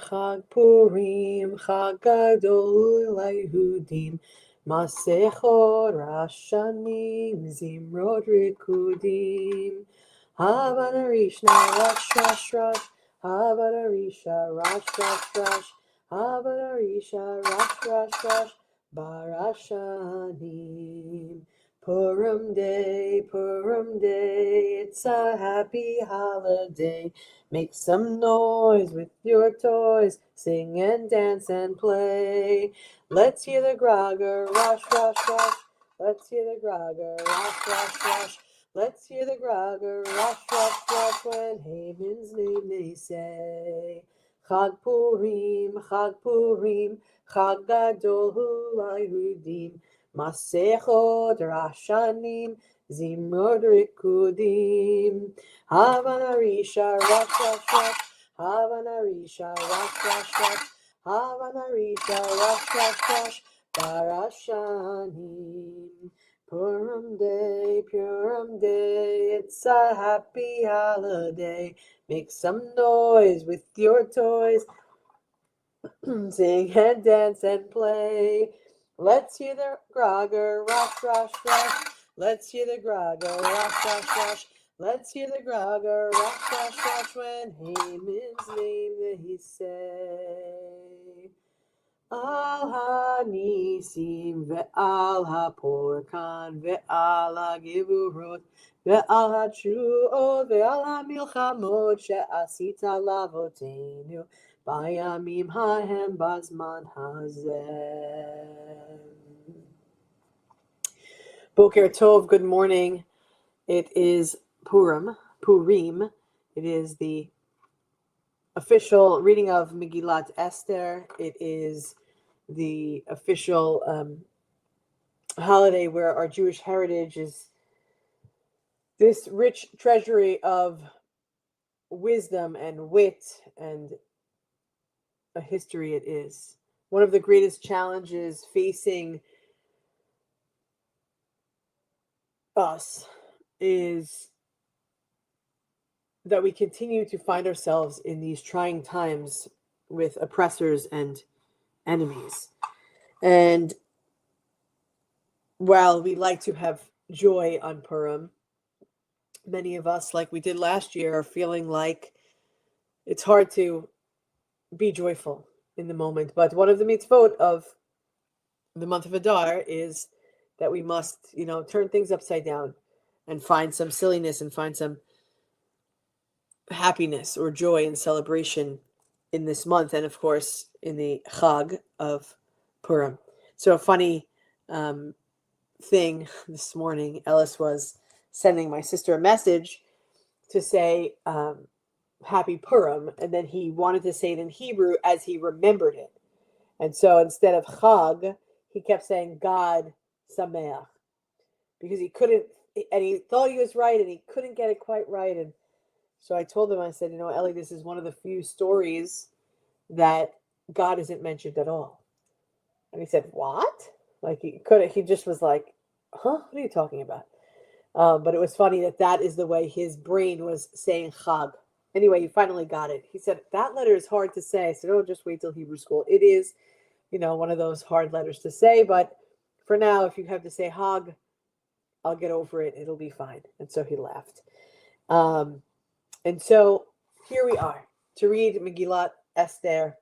Chag Purim, Chag Gadol Layehudim, Masechot Rashanim, Zimrot Rikudim, Havana Rishna, Rash, Havana Risha, Rash, Havana Risha, Rash, Barashanim. Purim Day, it's a happy holiday. Make some noise with your toys, sing and dance and play. Let's hear the grogger, rosh. Let's hear the grogger, rosh. Let's hear the grogger, rosh, when Haman's name they say. Chag Purim, Chag Gadol Layehudim, Masechot Rashanim, Zimrod Rikudim, Havana Risha, Rash, Havana Risha, Rash, Havana Risha, Rash, Barashanim. Purim Day, it's a happy holiday. Make some noise with your toys, sing and dance and play. Let's hear the grogger, rosh. Let's hear the grogger, rosh. Let's hear the grogger, rosh, when Haman's name they say. Al ha-nisim ve'al ha-porkan ve'al ha-givurot ve'al ha-truot ve'al ha-milchamot she'asita lavoteinu Bayamim hahem bazman hazeh. Boker Tov, good morning. It is Purim. It is the official reading of Megillat Esther. It is the official holiday where our Jewish heritage is this rich treasury of wisdom and wit and a history it is. One of the greatest challenges facing us is that we continue to find ourselves in these trying times with oppressors and enemies. And while we like to have joy on Purim, many of us, like we did last year, are feeling like it's hard to be joyful in the moment. But one of the mitzvot of the month of Adar is that we must, turn things upside down and find some silliness and find some happiness or joy and celebration in this month. And of course, in the Chag of Purim. So a funny thing this morning, Ellis was sending my sister a message to say, Happy Purim, and then he wanted to say it in Hebrew as he remembered it. And so instead of Chag, he kept saying God Sameach, because he couldn't, and he thought he was right, and he couldn't get it quite right. And so I told him, I said, Ellie, this is one of the few stories that God isn't mentioned at all. And he said, what? Like he just was like, huh? What are you talking about? But it was funny that is the way his brain was saying Chag. Anyway, he finally got it. He said, that letter is hard to say. I said, oh, just wait till Hebrew school. It is, one of those hard letters to say. But for now, if you have to say Hag, I'll get over it. It'll be fine. And so he laughed. And so here we are to read Megillat Esther,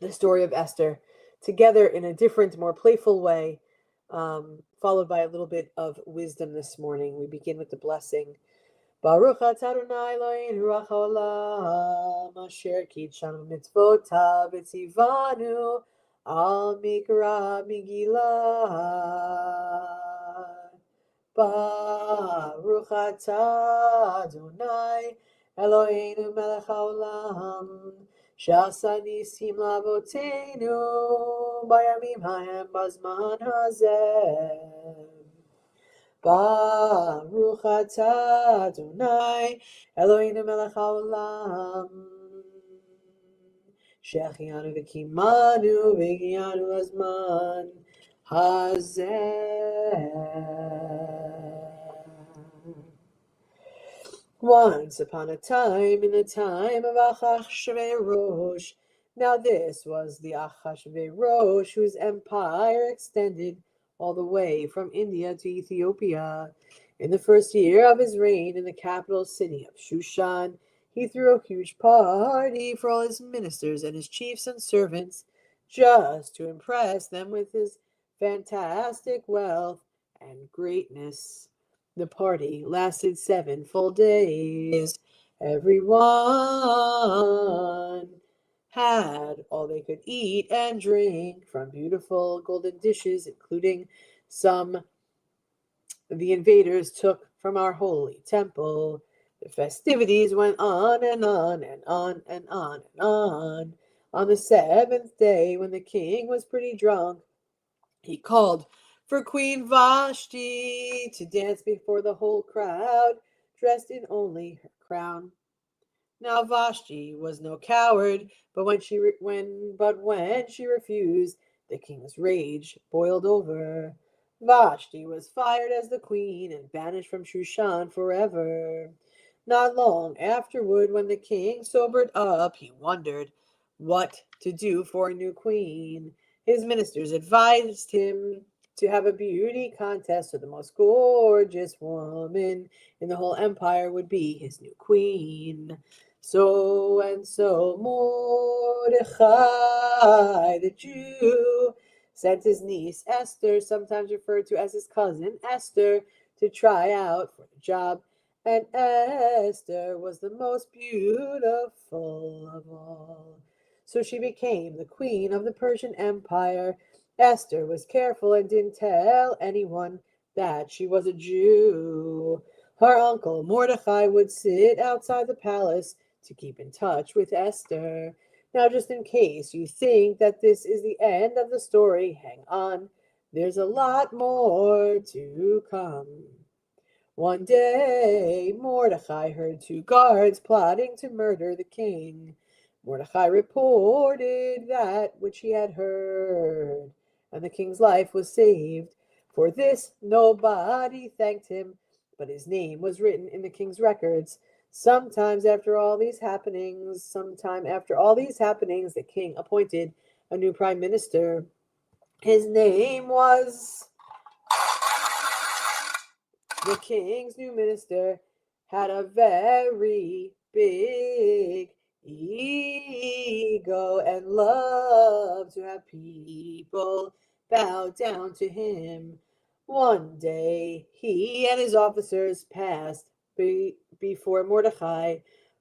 the story of Esther, together in a different, more playful way, followed by a little bit of wisdom this morning. We begin with the blessing. Baruch atah Adonai Eloheinu melech haolam asher kitshanu mitzvotav v'tzivanu al mikra Megillah. Baruch atah Adonai Eloheinu melech haolam she'asa nisim la'avoteinu bayamim hahem bazman hazeh. Baruch atah Adonai Eloheinu melech haolam she'achiyanu v'kimanu v'higiyanu hazman hazeh. Once upon a time, in the time of Achashverosh, Now this was the Achashverosh, whose empire extended all the way from India to Ethiopia. In the first year of his reign in the capital city of Shushan, he threw a huge party for all his ministers and his chiefs and servants, just to impress them with his fantastic wealth and greatness. The party lasted 7 full days. Everyone had all they could eat and drink from beautiful golden dishes, including some the invaders took from our holy temple. The festivities went on and on and on and on and on. On the seventh day, when the king was pretty drunk, he called for Queen Vashti to dance before the whole crowd, dressed in only her crown. Now Vashti was no coward, but when she refused, the king's rage boiled over. Vashti was fired as the queen and banished from Shushan forever. Not long afterward, when the king sobered up, he wondered what to do for a new queen. His ministers advised him to have a beauty contest so the most gorgeous woman in the whole empire would be his new queen. So and so Mordechai, the Jew, sent his niece Esther, sometimes referred to as his cousin Esther, to try out for the job. And Esther was the most beautiful of all. So she became the queen of the Persian Empire. Esther was careful and didn't tell anyone that she was a Jew. Her uncle Mordecai would sit outside the palace to keep in touch with Esther. Now, just in case you think that this is the end of the story, hang on. There's a lot more to come. One day, Mordecai heard 2 guards plotting to murder the king. Mordecai reported that which he had heard, and the king's life was saved. For this, nobody thanked him, but his name was written in the king's records. Sometime after all these happenings, the king appointed a new prime minister. His name was the king's new minister had a very big ego and loved to have people bow down to him. One day, he and his officers passed before Mordecai,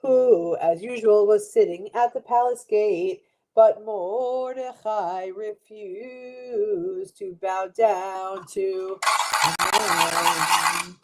who, as usual, was sitting at the palace gate. But Mordecai refused to bow down to him.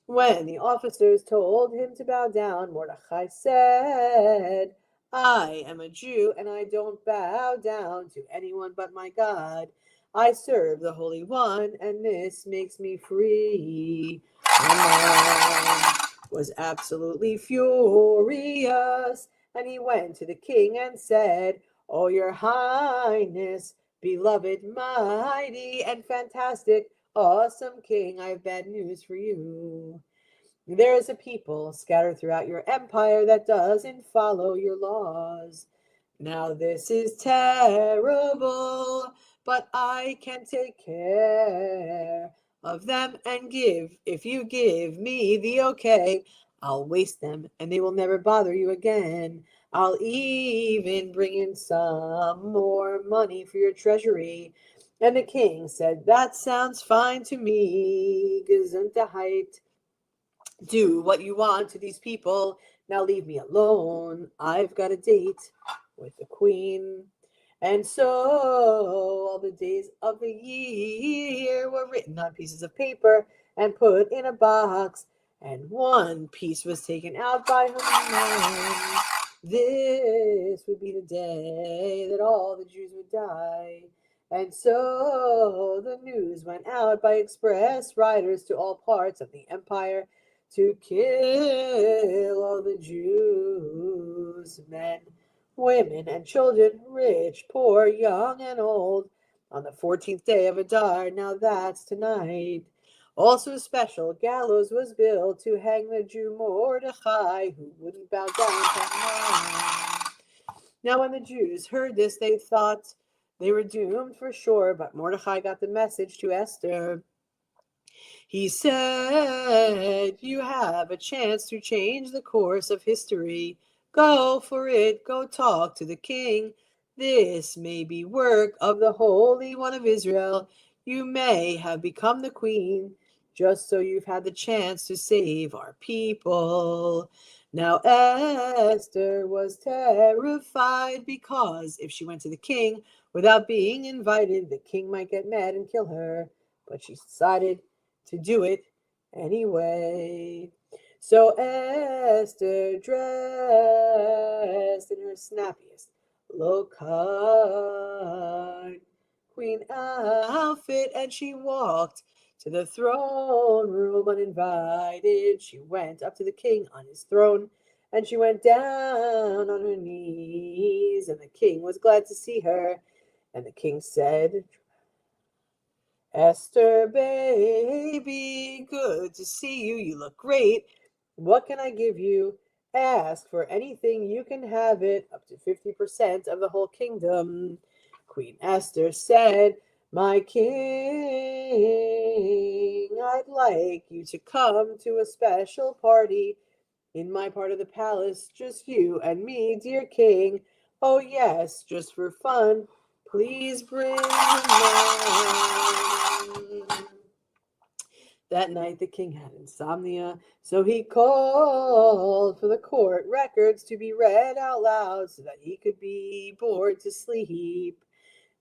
When the officers told him to bow down, Mordecai said, I am a Jew, and I don't bow down to anyone but my God. I serve the Holy One, and this makes me free. Haman was absolutely furious, and he went to the king and said, Oh, your highness, beloved, mighty, and fantastic, awesome king, I have bad news for you. There is a people scattered throughout your empire that doesn't follow your laws. Now this is terrible, but I can take care of them and if you give me the okay, I'll waste them and they will never bother you again. I'll even bring in some more money for your treasury. And the king said, That sounds fine to me, Gesundheit. Do what you want to these people. Now leave me alone. I've got a date with the queen. And so all the days of the year were written on pieces of paper and put in a box, and one piece was taken out by Haman. This would be the day that all the Jews would die. And so the news went out by express riders to all parts of the empire to kill all the Jews, men, women, and children, rich, poor, young, and old, on the 14th day of Adar. Now that's tonight. Also, a special gallows was built to hang the Jew Mordechai, who wouldn't bow down to Haman. Now when the Jews heard this, they thought they were doomed for sure, but Mordecai got the message to Esther. He said, "You have a chance to change the course of history. Go for it. Go talk to the king. This may be work of the Holy One of Israel. You may have become the queen, just so you've had the chance to save our people." Now Esther was terrified because if she went to the king without being invited, the king might get mad and kill her. But she decided to do it anyway. So Esther dressed in her snappiest low-cut queen outfit, and she walked to the throne room uninvited. She went up to the king on his throne, and she went down on her knees, and the king was glad to see her. And the king said, "Esther, baby, good to see you. You look great. What can I give you? Ask for anything. You can have it, up to 50% of the whole kingdom." Queen Esther said, "My king, I'd like you to come to a special party in my part of the palace, just you and me, dear king. Oh, yes, just for fun. Please bring wine." That night the king had insomnia, so he called for the court records to be read out loud so that he could be bored to sleep.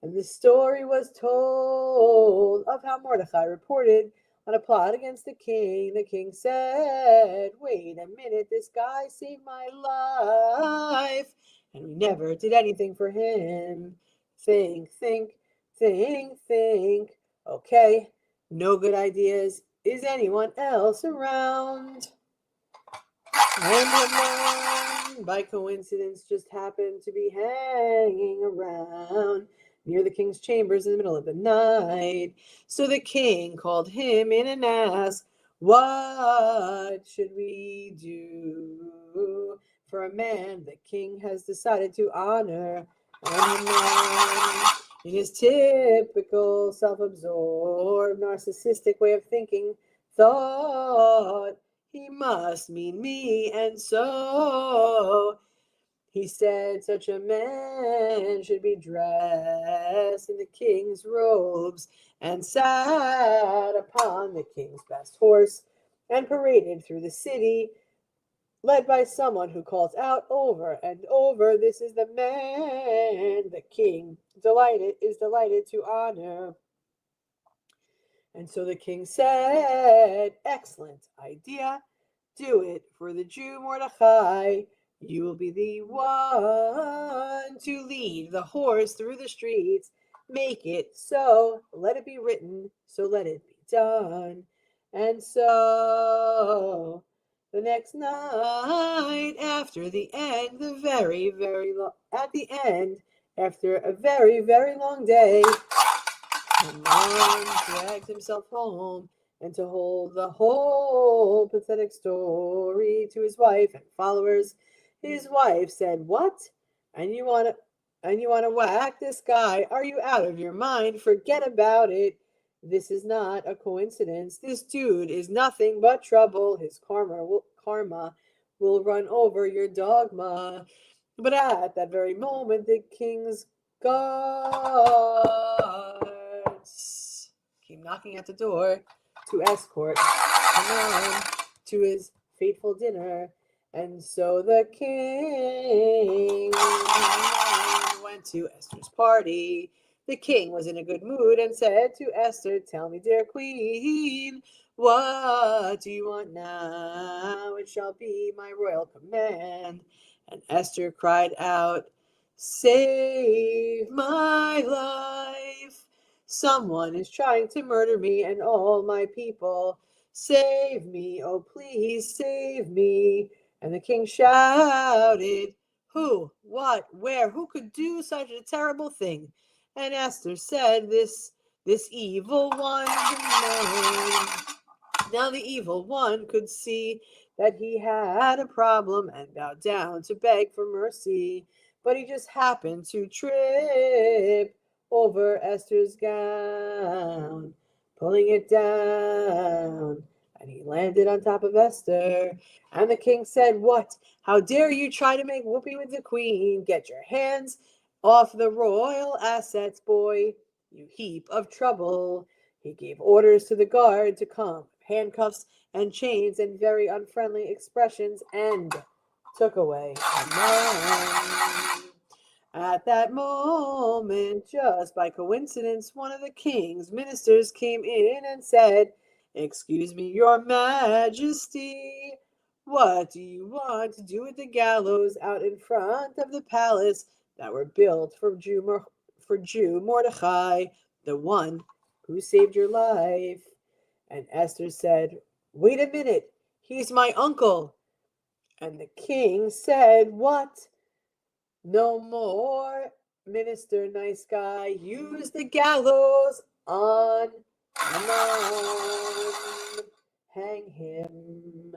And the story was told of how Mordecai reported on a plot against the king. The king said, "Wait a minute, this guy saved my life, and we never did anything for him. Think, think, think, think. Okay, no good ideas. Is anyone else around?" And Haman, by coincidence, just happened to be hanging around near the king's chambers in the middle of the night. So the king called him in and asked, "What should we do for a man the king has decided to honor?" And Haman, in his typical self-absorbed, narcissistic way of thinking, thought, "He must mean me," and so he said such a man should be dressed in the king's robes and sat upon the king's best horse and paraded through the city, led by someone who calls out over and over, "This is the man the king is delighted to honor." And so the king said, "Excellent idea. Do it for the Jew Mordecai. You will be the one to lead the horse through the streets. Make it so. Let it be written. So let it be done." And so the next night, after the end, after a very, very long day, Haman dragged himself home and told the whole pathetic story to his wife and followers. His wife said, "What? And you want to whack this guy? Are you out of your mind? Forget about it. This is not a coincidence. This dude is nothing but trouble. His karma will run over your dogma." But at that very moment, the king's guards came knocking at the door to escort Haman to his fateful dinner. And so the king went to Esther's party. The king was in a good mood and said to Esther, "Tell me, dear queen, what do you want now? It shall be my royal command." And Esther cried out, "Save my life. Someone is trying to murder me and all my people. Save me, oh please save me." And the king shouted, "Who, what, where, who could do such a terrible thing?" And Esther said, this evil one knows." Now the evil one could see that he had a problem and bowed down to beg for mercy. but he just happened to trip over Esther's gown, pulling it down, and he landed on top of Esther. And the king said, "What? How dare you try to make whoopee with the queen? Get your hands off the royal assets, boy, you heap of trouble." He gave orders to the guard to come, handcuffs and chains and very unfriendly expressions, and took away Haman. At that moment, just by coincidence, one of the king's ministers came in and said, "Excuse me, your majesty, what do you want to do with the gallows out in front of the palace that were built for Jew Mordecai, the one who saved your life?" And Esther said, "Wait a minute, he's my uncle." And the king said, "What? No more, minister, nice guy. Use the gallows on Haman. Hang him."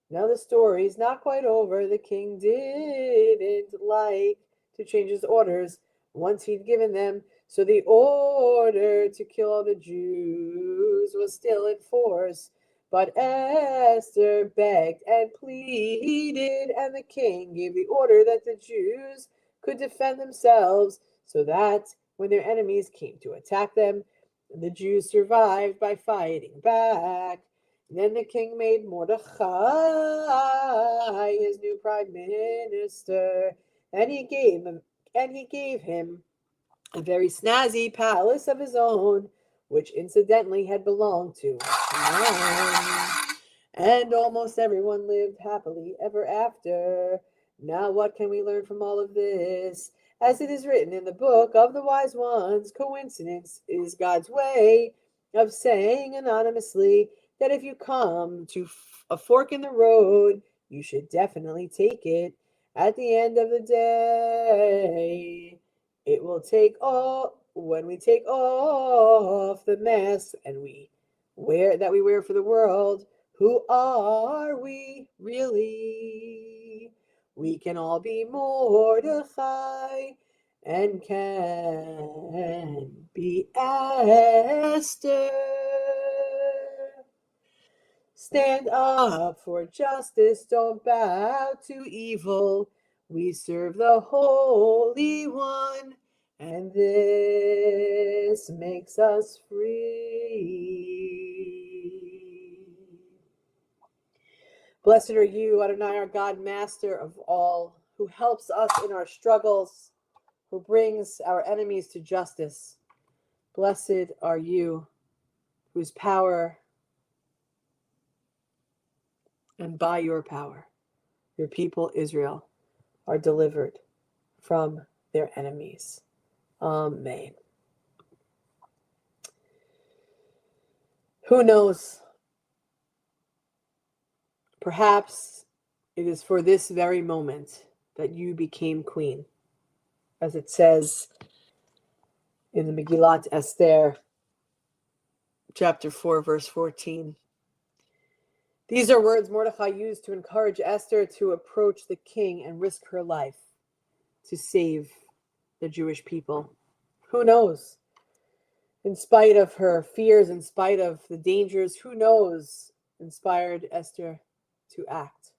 Now the story's not quite over. The king didn't like to change his orders once he'd given them, so the order to kill all the Jews was still in force. But Esther begged and pleaded, and the king gave the order that the Jews could defend themselves, so that when their enemies came to attack them, the Jews survived by fighting back. Then the king made Mordecai his new prime minister, and he gave him a very snazzy palace of his own, which incidentally had belonged to Haman. And almost everyone lived happily ever after. Now what can we learn from all of this? As it is written in the book of the wise ones, coincidence is God's way of saying anonymously that if you come to a fork in the road, you should definitely take it. At the end of the day, it will take all when we take off the mask and we wear for the world. Who are we really? We can all be Mordecai and can be Esther. Stand up for justice, don't bow to evil. We serve the Holy One, and this makes us free. Blessed are you, Adonai, our God, Master of all, who helps us in our struggles, who brings our enemies to justice. Blessed are you, whose power and by your power, your people Israel are delivered from their enemies. Amen. Who knows? Perhaps it is for this very moment that you became queen, as it says in the Megillat Esther, chapter 4, verse 14. These are words Mordecai used to encourage Esther to approach the king and risk her life to save the Jewish people. Who knows? In spite of her fears, in spite of the dangers, who knows inspired Esther to act?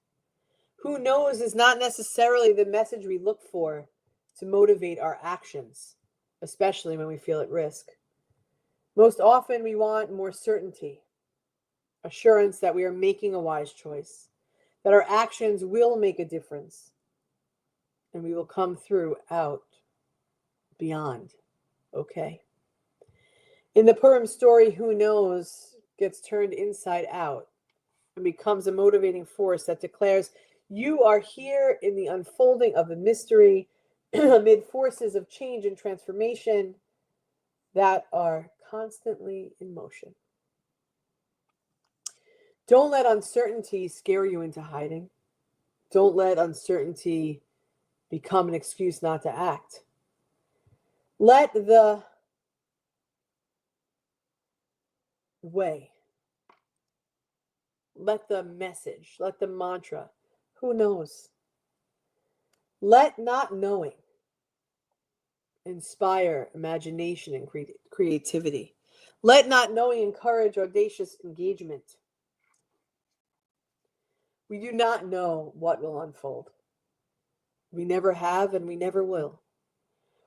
Who knows is not necessarily the message we look for to motivate our actions, especially when we feel at risk. Most often we want more certainty, assurance that we are making a wise choice, that our actions will make a difference, and we will come through out beyond okay. In the Purim story, who knows gets turned inside out and becomes a motivating force that declares, you are here in the unfolding of the mystery amid forces of change and transformation that are constantly in motion. Don't let uncertainty scare you into hiding. Don't let uncertainty become an excuse not to act. Let the way, let the message, let the mantra, who knows? Let not knowing inspire imagination and creativity. Let not knowing encourage audacious engagement. We do not know what will unfold. We never have and we never will.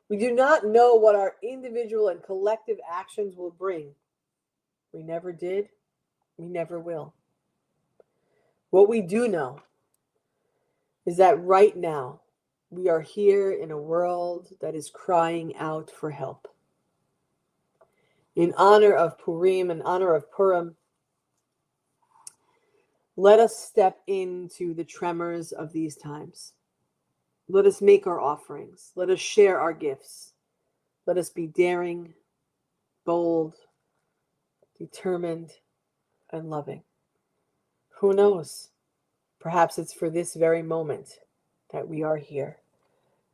We do not know what our individual and collective actions will bring. We never did. We never will. What we do know is that right now we are here in a world that is crying out for help. In honor of Purim, in honor of Purim, let us step into the tremors of these times. Let us make our offerings. Let us share our gifts. Let us be daring, bold, determined, and loving. Who knows? Perhaps it's for this very moment that we are here.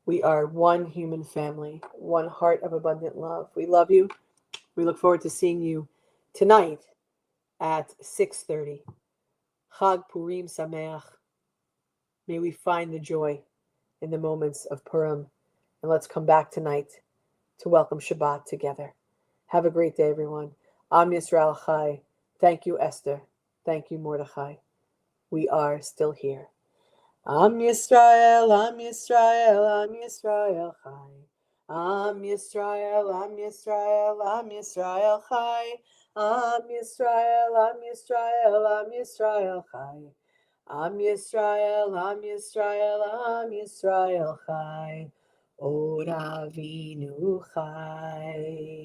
We are one human family, one heart of abundant love. We love you. We look forward to seeing you tonight at 6:30. Chag Purim Sameach. May we find the joy in the moments of Purim. And let's come back tonight to welcome Shabbat together. Have a great day, everyone. Am Yisrael Chai. Thank you, Esther. Thank you, Mordechai. We are still here. Am Yisrael, Am Yisrael, Am Yisrael Chai. Am Yisrael, Am Yisrael, Am Yisrael Chai. Am Yisrael, Am Yisrael, Am Yisrael Chai. Am Yisrael, Am Yisrael, Am Yisrael Chai. Od Avinu Chai.